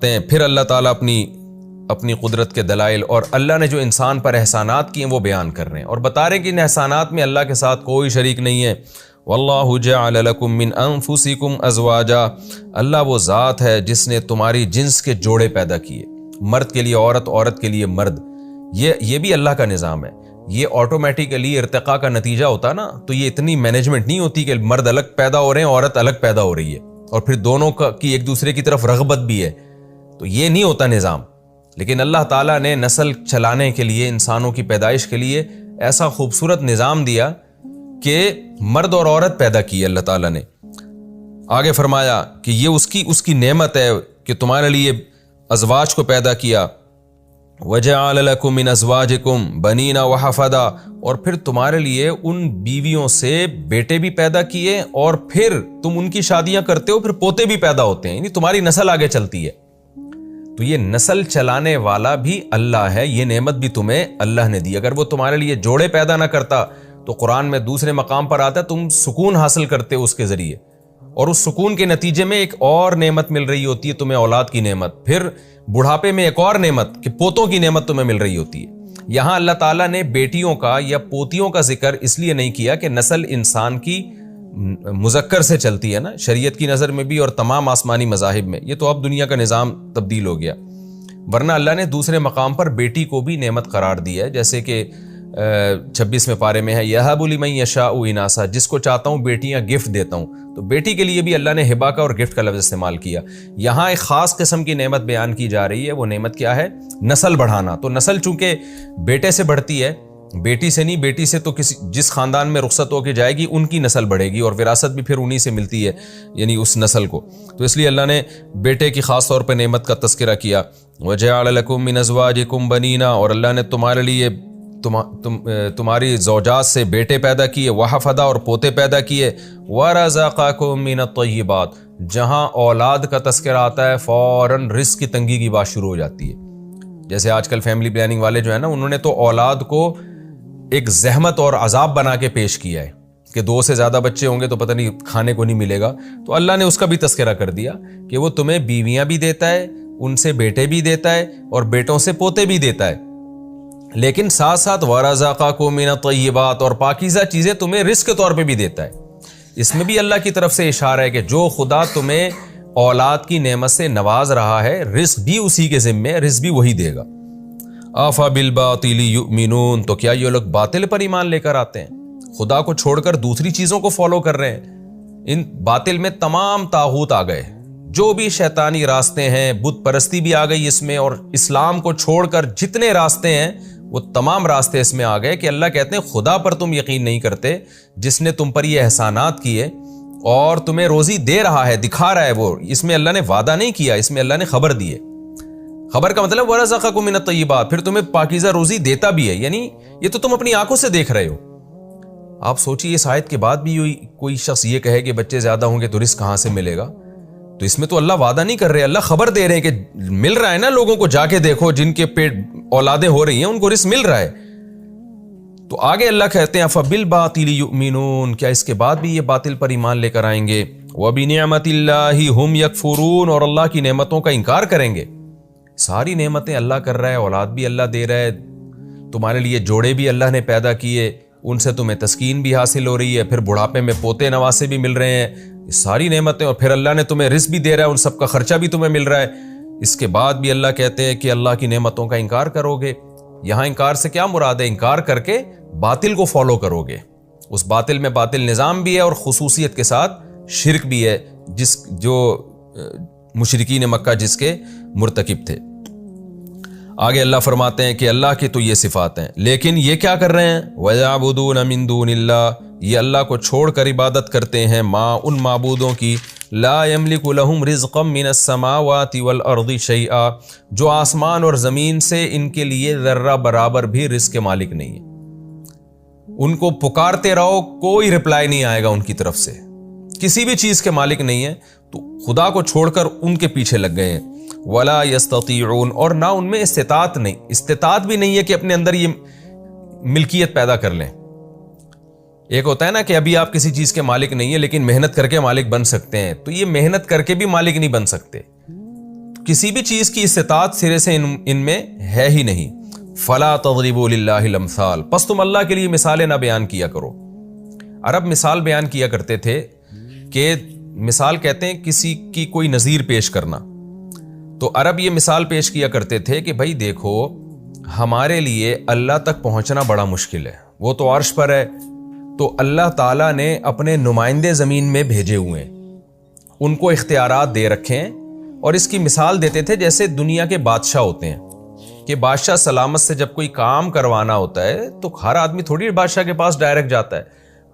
رکھتے ہیں. پھر اللہ تعالیٰ اپنی قدرت کے دلائل اور اللہ نے جو انسان پر احسانات کیے ہیں وہ بیان کر رہے ہیں اور بتا رہے ہیں کہ ان احسانات میں اللہ کے ساتھ کوئی شریک نہیں ہے. واللہ جعل لکم من انفسکم ازواجا، اللہ وہ ذات ہے جس نے تمہاری جنس کے جوڑے پیدا کیے، مرد کے لیے عورت، عورت کے لیے مرد. یہ بھی اللہ کا نظام ہے. یہ آٹومیٹیکلی ارتقاء کا نتیجہ ہوتا نا تو یہ اتنی مینجمنٹ نہیں ہوتی کہ مرد الگ پیدا ہو رہے ہیں، عورت الگ پیدا ہو رہی ہے اور پھر دونوں کی ایک دوسرے کی طرف رغبت بھی ہے، تو یہ نہیں ہوتا نظام. لیکن اللہ تعالیٰ نے نسل چلانے کے لیے، انسانوں کی پیدائش کے لیے ایسا خوبصورت نظام دیا کہ مرد اور عورت پیدا کی اللہ تعالیٰ نے. آگے فرمایا کہ یہ اس کی نعمت ہے کہ تمہارے لیے ازواج کو پیدا کیا. وَجَعَلَ لَكُم مِّنْ أَزْوَاجِكُمْ بَنِينَ وَحَفَدًا، اور پھر تمہارے لیے ان بیویوں سے بیٹے بھی پیدا کیے اور پھر تم ان کی شادیاں کرتے ہو، پھر پوتے بھی پیدا ہوتے ہیں، یعنی تمہاری نسل آگے چلتی ہے. تو یہ نسل چلانے والا بھی اللہ ہے، یہ نعمت بھی تمہیں اللہ نے دی. اگر وہ تمہارے لیے جوڑے پیدا نہ کرتا تو قرآن میں دوسرے مقام پر آتا ہے تم سکون حاصل کرتے ہو اس کے ذریعے، اور اس سکون کے نتیجے میں ایک اور نعمت مل رہی ہوتی ہے تمہیں، اولاد کی نعمت. پھر بڑھاپے میں ایک اور نعمت کہ پوتوں کی نعمت تمہیں مل رہی ہوتی ہے. یہاں اللہ تعالیٰ نے بیٹیوں کا یا پوتیوں کا ذکر اس لیے نہیں کیا کہ نسل انسان کی مذکر سے چلتی ہے نا، شریعت کی نظر میں بھی اور تمام آسمانی مذاہب میں. یہ تو اب دنیا کا نظام تبدیل ہو گیا، ورنہ اللہ نے دوسرے مقام پر بیٹی کو بھی نعمت قرار دیا ہے، جیسے کہ 26ویں پارے میں ہے یہب لمن یشاء اناثا، جس کو چاہتا ہوں بیٹیاں گفٹ دیتا ہوں. تو بیٹی کے لیے بھی اللہ نے ہبہ کا اور گفٹ کا لفظ استعمال کیا. یہاں ایک خاص قسم کی نعمت بیان کی جا رہی ہے. وہ نعمت کیا ہے؟ نسل بڑھانا. تو نسل چونکہ بیٹے سے بڑھتی ہے، بیٹی سے نہیں. بیٹی سے تو جس خاندان میں رخصت ہو کے جائے گی ان کی نسل بڑھے گی اور وراثت بھی پھر انہی سے ملتی ہے، یعنی اس نسل کو. تو اس لیے اللہ نے بیٹے کی خاص طور پہ نعمت کا تذکرہ کیا. وَجَعَلَ لَكُم مِّنْ أَزْوَاجِكُمْ بَنِينَ، اور اللہ نے تمہارے لیے تمہاری زوجات سے بیٹے پیدا کیے، وحفدا، اور پوتے پیدا کیے. وَرَزَقَكُم مِّنَ الطَّيِّبَاتِ، جہاں اولاد کا تذکرہ آتا ہے فوراً رزق کی تنگی کی بات شروع ہو جاتی ہے. جیسے آج کل فیملی پلاننگ والے جو ہیں نا، انہوں نے تو اولاد کو ایک زحمت اور عذاب بنا کے پیش کیا ہے کہ 2 سے زیادہ بچے ہوں گے تو پتہ نہیں کھانے کو نہیں ملے گا. تو اللہ نے اس کا بھی تذکرہ کر دیا کہ وہ تمہیں بیویاں بھی دیتا ہے، ان سے بیٹے بھی دیتا ہے اور بیٹوں سے پوتے بھی دیتا ہے، لیکن ساتھ ساتھ وَرَزَقَكُم مِّنَ الطَّيِّبَاتِ، اور پاکیزہ چیزیں تمہیں رزق کے طور پہ بھی دیتا ہے. اس میں بھی اللہ کی طرف سے اشارہ ہے کہ جو خدا تمہیں اولاد کی نعمت سے نواز رہا ہے، رزق بھی اسی کے ذمے ہے، رزق بھی وہی دے گا. أَفَبِالْبَاطِلِ يُؤْمِنُونَ، تو کیا یہ لوگ باطل پر ایمان لے کر آتے ہیں؟ خدا کو چھوڑ کر دوسری چیزوں کو فالو کر رہے ہیں. ان باطل میں تمام طاغوت آ گئے، جو بھی شیطانی راستے ہیں، بت پرستی بھی آ گئی اس میں، اور اسلام کو چھوڑ کر جتنے راستے ہیں وہ تمام راستے اس میں آ گئے کہ اللہ کہتے ہیں خدا پر تم یقین نہیں کرتے جس نے تم پر یہ احسانات کیے اور تمہیں روزی دے رہا ہے، دکھا رہا ہے. وہ اس میں اللہ نے وعدہ نہیں کیا، اس میں اللہ نے خبر دی ہے. خبر کا مطلب وَرَزَقَكُم مِّنَ الطَّيِّبَاتِ، پھر تمہیں پاکیزہ روزی دیتا بھی ہے، یعنی یہ تو تم اپنی آنکھوں سے دیکھ رہے ہو. آپ سوچیے اس آیت کے بعد بھی کوئی شخص یہ کہے کہ بچے زیادہ ہوں گے تو رزق کہاں سے ملے گا؟ تو اس میں تو اللہ وعدہ نہیں کر رہے، اللہ خبر دے رہے ہیں کہ مل رہا ہے نا. لوگوں کو جا کے دیکھو جن کے پیٹ اولادیں ہو رہی ہیں ان کو رزق مل رہا ہے. تو آگے اللہ کہتے ہیں فَبِالْبَاطِلِ يُؤْمِنُونَ، کیا اس کے بعد بھی یہ باطل پر ایمان لے کر آئیں گے؟ وَبِنِعْمَةِ اللَّهِ هُمْ يَكْفُرُونَ، اور اللہ کی نعمتوں کا انکار کریں گے. ساری نعمتیں اللہ کر رہا ہے، اولاد بھی اللہ دے رہا ہے، تمہارے لیے جوڑے بھی اللہ نے پیدا کیے، ان سے تمہیں تسکین بھی حاصل ہو رہی ہے، پھر بڑھاپے میں پوتے نواسے بھی مل رہے ہیں، یہ ساری نعمتیں، اور پھر اللہ نے تمہیں رزق بھی دے رہا ہے، ان سب کا خرچہ بھی تمہیں مل رہا ہے. اس کے بعد بھی اللہ کہتے ہیں کہ اللہ کی نعمتوں کا انکار کرو گے. یہاں انکار سے کیا مراد ہے؟ انکار کر کے باطل کو فالو کرو گے. اس باطل میں باطل نظام بھی ہے اور خصوصیت کے ساتھ شرک بھی ہے، جو مشرکین مکہ جس کے مرتکب تھے. آگے اللہ فرماتے ہیں کہ اللہ کی تو یہ صفات ہیں، لیکن یہ کیا کر رہے ہیں؟ وَيَعْبُدُونَ مِن دُونِ اللَّهِ، یہ اللہ کو چھوڑ کر عبادت کرتے ہیں ان معبودوں کی لا يملك لهم رزقا من السماوات والارض شيئا، جو آسمان اور زمین سے ان کے لیے ذرہ برابر بھی رزق کے مالک نہیں ہے. ان کو پکارتے رہو کوئی رپلائی نہیں آئے گا ان کی طرف سے، کسی بھی چیز کے مالک نہیں ہے، تو خدا کو چھوڑ کر ان کے پیچھے لگ گئے ہیں. ولا يستطيعون، اور نہ ان میں استطاعت بھی نہیں ہے کہ اپنے اندر یہ ملکیت پیدا کر لیں. ایک ہوتا ہے نا کہ ابھی آپ کسی چیز کے مالک نہیں ہیں لیکن محنت کر کے مالک بن سکتے ہیں، تو یہ محنت کر کے بھی مالک نہیں بن سکتے. کسی بھی چیز کی استطاعت سرے سے ان میں ہے ہی نہیں۔ فلا تضربوا للہ الامثال، پس تم اللہ کے لیے مثالیں نہ بیان کیا کرو۔ عرب مثال بیان کیا کرتے تھے کہ مثال کہتے ہیں کسی کی کوئی نظیر پیش کرنا، تو عرب یہ مثال پیش کیا کرتے تھے کہ بھائی دیکھو ہمارے لیے اللہ تک پہنچنا بڑا مشکل ہے، وہ تو عرش پر ہے، تو اللہ تعالیٰ نے اپنے نمائندے زمین میں بھیجے ہوئے ہیں، ان کو اختیارات دے رکھے ہیں، اور اس کی مثال دیتے تھے جیسے دنیا کے بادشاہ ہوتے ہیں کہ بادشاہ سلامت سے جب کوئی کام کروانا ہوتا ہے تو ہر آدمی تھوڑی بادشاہ کے پاس ڈائریکٹ جاتا ہے،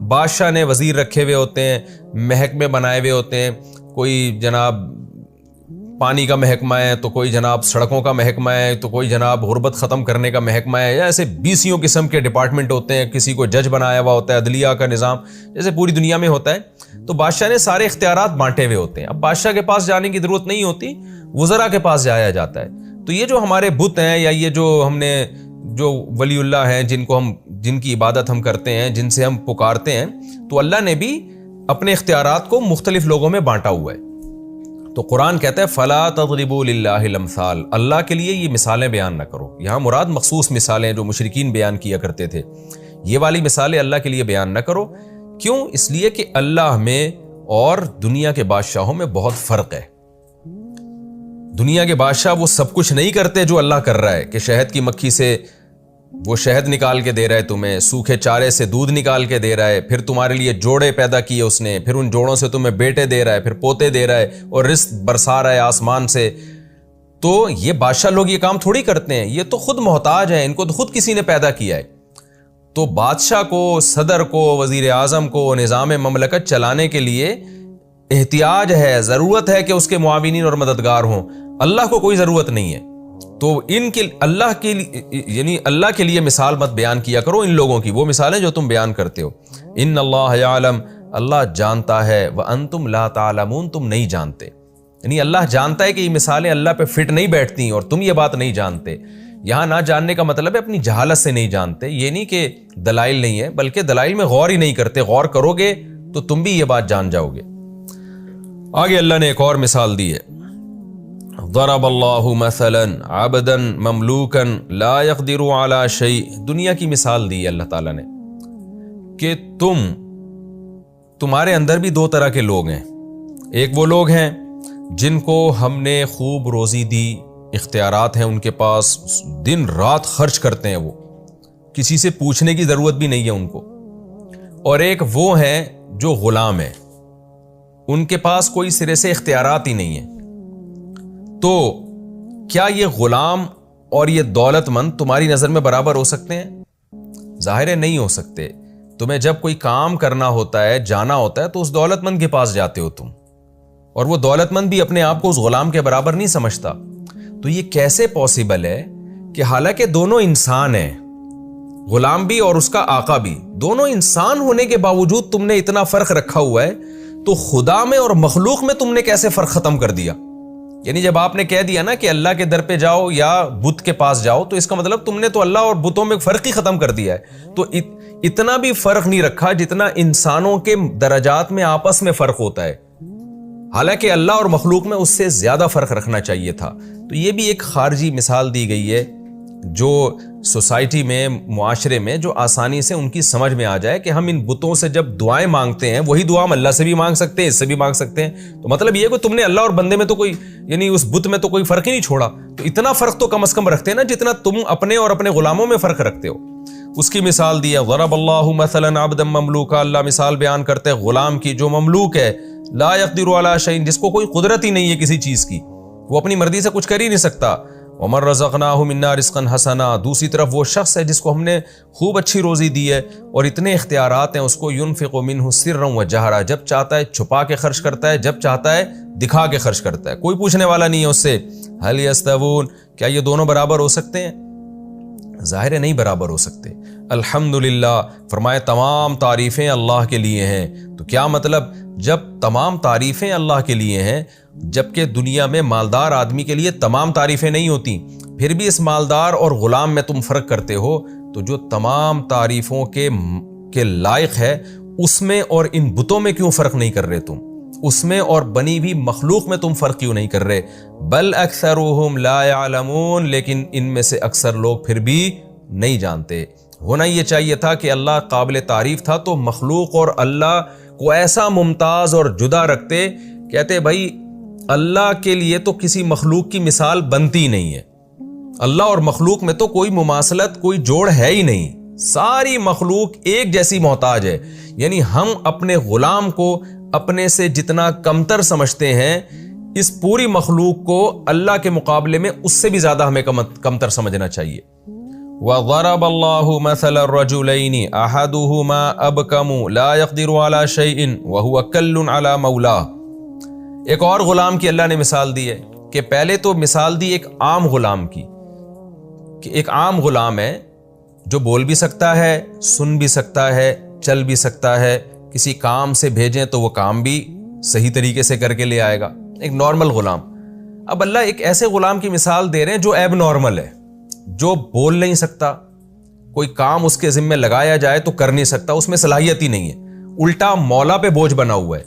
بادشاہ نے وزیر رکھے ہوئے ہوتے ہیں، محکمے بنائے ہوئے ہوتے ہیں، کوئی جناب پانی کا محکمہ ہے تو کوئی جناب سڑکوں کا محکمہ ہے تو کوئی جناب غربت ختم کرنے کا محکمہ ہے، یا ایسے 20 قسم کے ڈپارٹمنٹ ہوتے ہیں، کسی کو جج بنایا ہوا ہوتا ہے، عدلیہ کا نظام جیسے پوری دنیا میں ہوتا ہے، تو بادشاہ نے سارے اختیارات بانٹے ہوئے ہوتے ہیں۔ اب بادشاہ کے پاس جانے کی ضرورت نہیں ہوتی، وزراء کے پاس جایا جاتا ہے۔ تو یہ جو ہمارے بت ہیں یا یہ جو ہم نے جو ولی اللہ ہیں جن کی عبادت ہم کرتے ہیں، جن سے ہم پکارتے ہیں، تو اللہ نے بھی اپنے اختیارات کو مختلف لوگوں میں بانٹا ہوا ہے۔ تو قرآن کہتا ہے فلا تضربوا للہ الامثال، اللہ کے لیے یہ مثالیں بیان نہ کرو۔ یہاں مراد مخصوص مثالیں جو مشرکین بیان کیا کرتے تھے، یہ والی مثالیں اللہ کے لیے بیان نہ کرو۔ کیوں؟ اس لیے کہ اللہ میں اور دنیا کے بادشاہوں میں بہت فرق ہے۔ دنیا کے بادشاہ وہ سب کچھ نہیں کرتے جو اللہ کر رہا ہے، کہ شہد کی مکھی سے وہ شہد نکال کے دے رہا ہے تمہیں، سوکھے چارے سے دودھ نکال کے دے رہا ہے، پھر تمہارے لیے جوڑے پیدا کیے اس نے، پھر ان جوڑوں سے تمہیں بیٹے دے رہا ہے، پھر پوتے دے رہا ہے، اور رزق برسا رہا ہے آسمان سے۔ تو یہ بادشاہ لوگ یہ کام تھوڑی کرتے ہیں، یہ تو خود محتاج ہیں، ان کو تو خود کسی نے پیدا کیا ہے۔ تو بادشاہ کو، صدر کو، وزیر اعظم کو نظام مملکت چلانے کے لیے احتیاج ہے، ضرورت ہے کہ اس کے معاونین اور مددگار ہوں۔ اللہ کو کوئی ضرورت نہیں ہے۔ تو ان کے اللہ کے لیے مثال مت بیان کیا کرو ان لوگوں کی، وہ مثالیں جو تم بیان کرتے ہو۔ ان اللہ یعلم، اللہ جانتا ہے، وانتم لا تعلمون، تم نہیں جانتے۔ یعنی اللہ جانتا ہے کہ یہ مثالیں اللہ پہ فٹ نہیں بیٹھتی اور تم یہ بات نہیں جانتے۔ یہاں نہ جاننے کا مطلب ہے اپنی جہالت سے نہیں جانتے، یہ نہیں کہ دلائل نہیں ہے، بلکہ دلائل میں غور ہی نہیں کرتے۔ غور کرو گے تو تم بھی یہ بات جان جاؤ گے۔ آگے اللہ نے ایک اور مثال دی ہے، ضرب اللہ مثلا عبدا مملوکا لا يقدر على شيء، دنیا کی مثال دی ہے اللہ تعالیٰ نے کہ تمہارے اندر بھی دو طرح کے لوگ ہیں۔ ایک وہ لوگ ہیں جن کو ہم نے خوب روزی دی، اختیارات ہیں ان کے پاس، دن رات خرچ کرتے ہیں، وہ کسی سے پوچھنے کی ضرورت بھی نہیں ہے ان کو۔ اور ایک وہ ہیں جو غلام ہیں، ان کے پاس کوئی سرے سے اختیارات ہی نہیں ہے۔ تو کیا یہ غلام اور یہ دولت مند تمہاری نظر میں برابر ہو سکتے ہیں؟ ظاہر ہے نہیں ہو سکتے۔ تمہیں جب کوئی کام کرنا ہوتا ہے، جانا ہوتا ہے، تو اس دولت مند کے پاس جاتے ہو تم، اور وہ دولت مند بھی اپنے آپ کو اس غلام کے برابر نہیں سمجھتا۔ تو یہ کیسے پاسبل ہے کہ حالانکہ دونوں انسان ہیں، غلام بھی اور اس کا آقا بھی، دونوں انسان ہونے کے باوجود تم نے اتنا فرق رکھا ہوا ہے، تو خدا میں اور مخلوق میں تم نے کیسے فرق ختم کر دیا؟ یعنی جب آپ نے کہہ دیا نا کہ اللہ کے در پہ جاؤ یا بت کے پاس جاؤ، تو اس کا مطلب تم نے تو اللہ اور بتوں میں فرق ہی ختم کر دیا ہے۔ تو اتنا بھی فرق نہیں رکھا جتنا انسانوں کے درجات میں آپس میں فرق ہوتا ہے، حالانکہ اللہ اور مخلوق میں اس سے زیادہ فرق رکھنا چاہیے تھا۔ تو یہ بھی ایک خارجی مثال دی گئی ہے جو سوسائٹی میں، معاشرے میں، جو آسانی سے ان کی سمجھ میں آ جائے کہ ہم ان بتوں سے جب دعائیں مانگتے ہیں، وہی دعا ہم اللہ سے بھی مانگ سکتے ہیں، اس سے بھی مانگ سکتے ہیں۔ تو مطلب یہ کہ تم نے اللہ اور بندے میں تو کوئی، یعنی اس بت میں تو کوئی فرق ہی نہیں چھوڑا۔ تو اتنا فرق تو کم از کم رکھتے ہیں نا جتنا تم اپنے اور اپنے غلاموں میں فرق رکھتے ہو۔ اس کی مثال دی ہے، ضرب اللہ مثلا عبدا مملوکا، اللہ مثال بیان کرتے غلام کی جو مملوک ہے، لا يقدر علی شیء، جس کو کوئی قدرت ہی نہیں ہے کسی چیز کی، وہ اپنی مرضی سے کچھ کر ہی نہیں سکتا۔ ومن رزقناہ منا رزقا حسنا، دوسری طرف وہ شخص ہے جس کو ہم نے خوب اچھی روزی دی ہے اور اتنے اختیارات ہیں، اس کو ينفق منہ سرا وجہرا، جب چاہتا ہے چھپا کے خرچ کرتا ہے، جب چاہتا ہے دکھا کے خرچ کرتا ہے، کوئی پوچھنے والا نہیں ہے اس سے۔ هل يستوون، کیا یہ دونوں برابر ہو سکتے ہیں؟ ظاہر ہے نہیں برابر ہو سکتے۔ الحمدللہ، فرمائے تمام تعریفیں اللہ کے لیے ہیں۔ تو کیا مطلب؟ جب تمام تعریفیں اللہ کے لیے ہیں، جبکہ دنیا میں مالدار آدمی کے لیے تمام تعریفیں نہیں ہوتی، پھر بھی اس مالدار اور غلام میں تم فرق کرتے ہو، تو جو تمام تعریفوں کے لائق ہے اس میں اور ان بتوں میں کیوں فرق نہیں کر رہے تم؟ اس میں اور بنی ہوئی مخلوق میں تم فرق کیوں نہیں کر رہے؟ بل اکثرهم لا يعلمون، لیکن ان میں سے اکثر لوگ پھر بھی نہیں جانتے۔ ہونا یہ چاہیے تھا کہ اللہ قابل تعریف تھا تو مخلوق اور اللہ کو ایسا ممتاز اور جدا رکھتے، کہتے بھائی اللہ کے لیے تو کسی مخلوق کی مثال بنتی نہیں ہے، اللہ اور مخلوق میں تو کوئی مماثلت، کوئی جوڑ ہے ہی نہیں، ساری مخلوق ایک جیسی محتاج ہے۔ یعنی ہم اپنے غلام کو اپنے سے جتنا کمتر سمجھتے ہیں، اس پوری مخلوق کو اللہ کے مقابلے میں اس سے بھی زیادہ ہمیں کمتر سمجھنا چاہیے۔ وَضَرَبَ اللَّهُ مَثَلَ الرَّجُلَيْنِ أَحَدُهُمَا أَبْكَمُ لَا يَقْدِرُ عَلَى شَيْءٍ وَهُوَ كَلٌّ عَلَى مَوْلَاهُ۔ ایک اور غلام کی اللہ نے مثال دی ہے کہ پہلے تو مثال دی ایک عام غلام کی، کہ ایک عام غلام ہے جو بول بھی سکتا ہے، سن بھی سکتا ہے، چل بھی سکتا ہے، کسی کام سے بھیجیں تو وہ کام بھی صحیح طریقے سے کر کے لے آئے گا، ایک نارمل غلام۔ اب اللہ ایک ایسے غلام کی مثال دے رہے ہیں جو ایب نارمل ہے، جو بول نہیں سکتا، کوئی کام اس کے ذمہ لگایا جائے تو کر نہیں سکتا، اس میں صلاحیت ہی نہیں ہے، الٹا مولا پہ بوجھ بنا ہوا ہے۔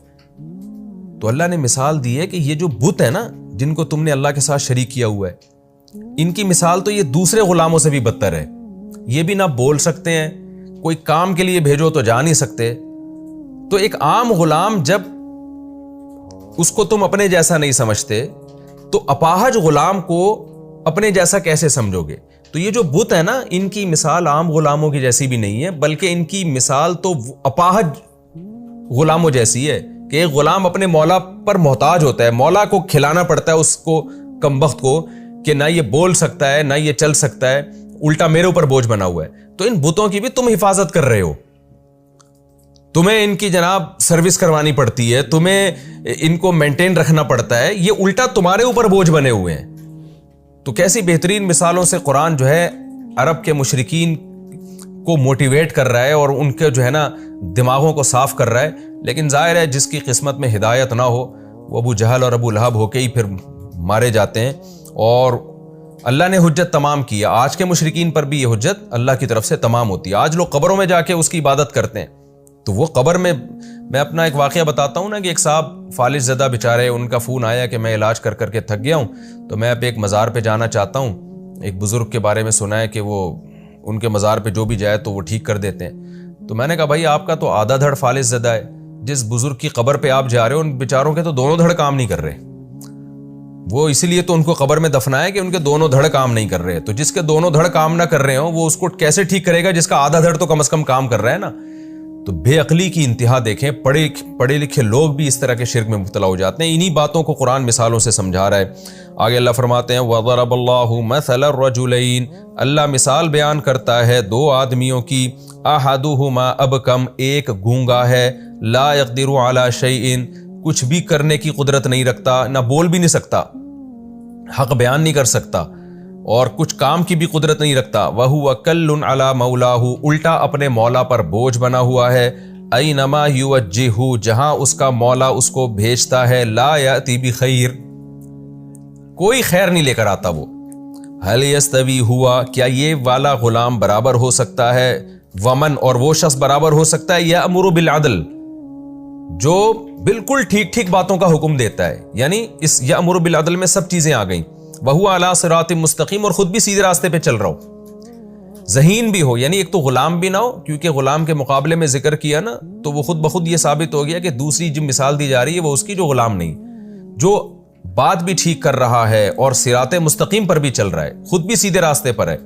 تو اللہ نے مثال دی ہے کہ یہ جو بت ہے نا، جن کو تم نے اللہ کے ساتھ شریک کیا ہوا ہے، ان کی مثال تو یہ دوسرے غلاموں سے بھی بدتر ہے۔ یہ بھی نہ بول سکتے ہیں، کوئی کام کے لیے بھیجو تو جا نہیں سکتے۔ تو ایک عام غلام جب اس کو تم اپنے جیسا نہیں سمجھتے تو اپاہج غلام کو اپنے جیسا کیسے سمجھو گے؟ تو یہ جو بت ہے نا، ان کی مثال عام غلاموں کی جیسی بھی نہیں ہے، بلکہ ان کی مثال تو اپاہج غلاموں جیسی ہے کہ ایک غلام اپنے مولا پر محتاج ہوتا ہے، مولا کو کھلانا پڑتا ہے اس کو، کمبخت کو، کہ نہ یہ بول سکتا ہے نہ یہ چل سکتا ہے، الٹا میرے اوپر بوجھ بنا ہوا ہے۔ تو ان بتوں کی بھی تم حفاظت کر رہے ہو، تمہیں ان کی جناب سروس کروانی پڑتی ہے، تمہیں ان کو مینٹین رکھنا پڑتا ہے، یہ الٹا تمہارے اوپر بوجھ بنے ہوئے ہیں۔ تو کیسی بہترین مثالوں سے قرآن جو ہے عرب کے مشرکین کو موٹیویٹ کر رہا ہے اور ان کے جو ہے نا دماغوں کو صاف کر رہا ہے۔ لیکن ظاہر ہے جس کی قسمت میں ہدایت نہ ہو وہ ابو جہل اور ابو لہب ہو کے ہی پھر مارے جاتے ہیں، اور اللہ نے حجت تمام کی ہے۔ آج کے مشرکین پر بھی یہ حجت اللہ کی طرف سے تمام ہوتی ہے۔ آج لوگ قبروں میں جا کے اس کی عبادت کرتے ہیں، تو وہ قبر میں اپنا ایک واقعہ بتاتا ہوں نا کہ ایک صاحب فالج زدہ بیچارے، ان کا فون آیا کہ میں علاج کر کے تھک گیا ہوں، تو میں اب ایک مزار پہ جانا چاہتا ہوں۔ ایک بزرگ کے بارے میں سنا ہے کہ وہ ان کے مزار پہ جو بھی جائے تو وہ ٹھیک کر دیتے ہیں۔ تو میں نے کہا بھائی آپ کا تو آدھا دھڑ فالج زدہ ہے، جس بزرگ کی قبر پہ آپ جا رہے ہو ان بیچاروں کے تو دونوں دھڑ کام نہیں کر رہے، وہ اسی لیے تو ان کو قبر میں دفنایا کہ ان کے دونوں دھڑ کام نہیں کر رہے۔ تو جس کے دونوں دھڑ کام نہ کر رہے ہوں وہ اس کو کیسے ٹھیک کرے گا جس کا آدھا دھڑ تو کم از کم کام کر رہا ہے نا۔ تو بے عقلی کی انتہا دیکھیں، پڑھے لکھے لوگ بھی اس طرح کے شرک میں مبتلا ہو جاتے ہیں۔ انہی باتوں کو قرآن مثالوں سے سمجھا رہا ہے۔ آگے اللہ فرماتے ہیں وَضَرَبَ اللَّهُ مَثَلَ الرَّجُلَيْنِ، اللہ مثال بیان کرتا ہے دو آدمیوں کی، أَحَدُهُمَا أَبْكَمْ، ایک گونگا ہے، لَا يَقْدِرُ عَلَى شَيْءٍ، کچھ بھی کرنے کی قدرت نہیں رکھتا، نہ بول بھی نہیں سکتا، حق بیان نہیں کر سکتا، اور کچھ کام کی بھی قدرت نہیں رکھتا۔ وَهُوَ كَلٌّ عَلَى مَوْلَاهُ، الٹا اپنے مولا پر بوجھ بنا ہوا ہے۔ أَيْنَمَا يُوَجِّهُ، جہاں اس کا مولا اس کو بھیجتا ہے، لَا يَأْتِي بِخَيْرٍ، کوئی خیر نہیں لے کر آتا وہ۔ هَلْ يَسْتَوِي هُوَ، کیا یہ والا غلام برابر ہو سکتا ہے، ومن، اور وہ شخص برابر ہو سکتا ہے، يَأْمُرُ بِالْعَدْلِ، جو بالکل ٹھیک ٹھیک باتوں کا حکم دیتا ہے۔ یعنی اس یأمر بالعدل میں سب چیزیں آ گئیں۔ وَهُوَ عَلَى صِرَاطٍ مُسْتَقِيمٍ، اور خود بھی سیدھے راستے پہ چل رہا ہو، ذہین بھی ہو، یعنی ایک تو غلام بھی نہ ہو، کیونکہ غلام کے مقابلے میں ذکر کیا نا تو وہ خود بخود یہ ثابت ہو گیا کہ دوسری جو مثال دی جا رہی ہے وہ اس کی جو غلام نہیں، جو بات بھی ٹھیک کر رہا ہے اور صراط مستقیم پر بھی چل رہا ہے، خود بھی سیدھے راستے پر ہے۔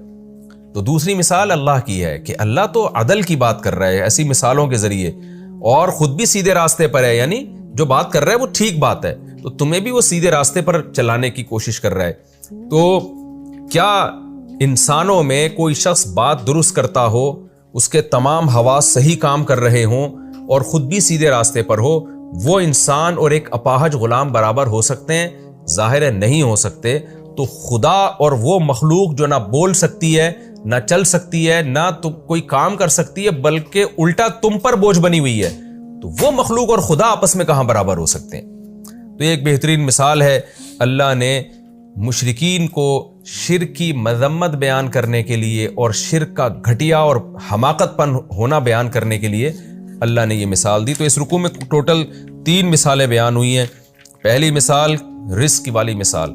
تو دوسری مثال اللہ کی ہے کہ اللہ تو عدل کی بات کر رہا ہے ایسی مثالوں کے ذریعے، اور خود بھی سیدھے راستے پر ہے، یعنی جو بات کر رہا ہے وہ ٹھیک بات ہے، تو تمہیں بھی وہ سیدھے راستے پر چلانے کی کوشش کر رہا ہے۔ تو کیا انسانوں میں کوئی شخص بات درست کرتا ہو، اس کے تمام حواس صحیح کام کر رہے ہوں اور خود بھی سیدھے راستے پر ہو، وہ انسان اور ایک اپاہج غلام برابر ہو سکتے ہیں؟ ظاہر ہے نہیں ہو سکتے۔ تو خدا اور وہ مخلوق جو نہ بول سکتی ہے، نہ چل سکتی ہے، نہ تو کوئی کام کر سکتی ہے، بلکہ الٹا تم پر بوجھ بنی ہوئی ہے، تو وہ مخلوق اور خدا آپس میں کہاں برابر ہو سکتے ہیں؟ تو یہ ایک بہترین مثال ہے۔ اللہ نے مشرکین کو شرک کی مذمت بیان کرنے کے لیے اور شرک کا گھٹیا اور حماقت پن ہونا بیان کرنے کے لیے اللہ نے یہ مثال دی۔ تو اس رکوع میں ٹوٹل 3 مثالیں بیان ہوئی ہیں۔ پہلی مثال رزق والی مثال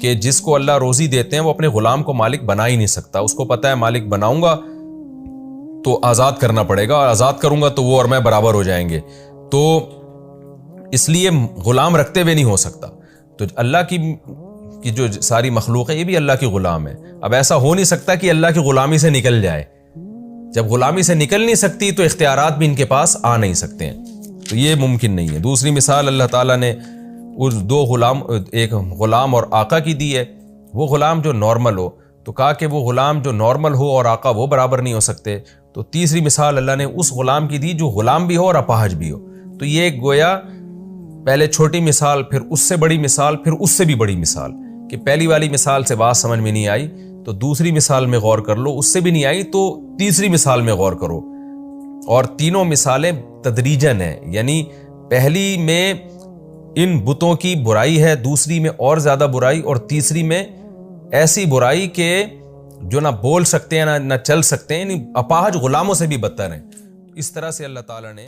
کہ جس کو اللہ روزی دیتے ہیں وہ اپنے غلام کو مالک بنا ہی نہیں سکتا، اس کو پتہ ہے مالک بناؤں گا تو آزاد کرنا پڑے گا، اور آزاد کروں گا تو وہ اور میں برابر ہو جائیں گے، تو اس لیے غلام رکھتے ہوئے نہیں ہو سکتا۔ تو اللہ کی جو ساری مخلوق ہے یہ بھی اللہ کی غلام ہے۔ اب ایسا ہو نہیں سکتا کہ اللہ کی غلامی سے نکل جائے، جب غلامی سے نکل نہیں سکتی تو اختیارات بھی ان کے پاس آ نہیں سکتے ہیں، تو یہ ممکن نہیں ہے۔ دوسری مثال اللہ تعالیٰ نے اس 2 غلام، ایک غلام اور آقا کی دی ہے۔ وہ غلام جو نارمل ہو، تو کہا کہ وہ غلام جو نارمل ہو اور آقا وہ برابر نہیں ہو سکتے، تو تیسری مثال اللہ نے اس غلام کی دی جو غلام بھی ہو اور اپاہج بھی ہو۔ تو یہ ایک گویا پہلے چھوٹی مثال، پھر اس سے بڑی مثال، پھر اس سے بھی بڑی مثال، کہ پہلی والی مثال سے بات سمجھ میں نہیں آئی تو دوسری مثال میں غور کر لو، اس سے بھی نہیں آئی تو تیسری مثال میں غور کرو۔ اور تینوں مثالیں تدریجاً ہیں، یعنی پہلی میں ان بتوں کی برائی ہے، دوسری میں اور زیادہ برائی، اور تیسری میں ایسی برائی کہ جو نہ بول سکتے ہیں نہ چل سکتے ہیں، یعنی اپاہج غلاموں سے بھی بدتر ہیں۔ اس طرح سے اللہ تعالیٰ نے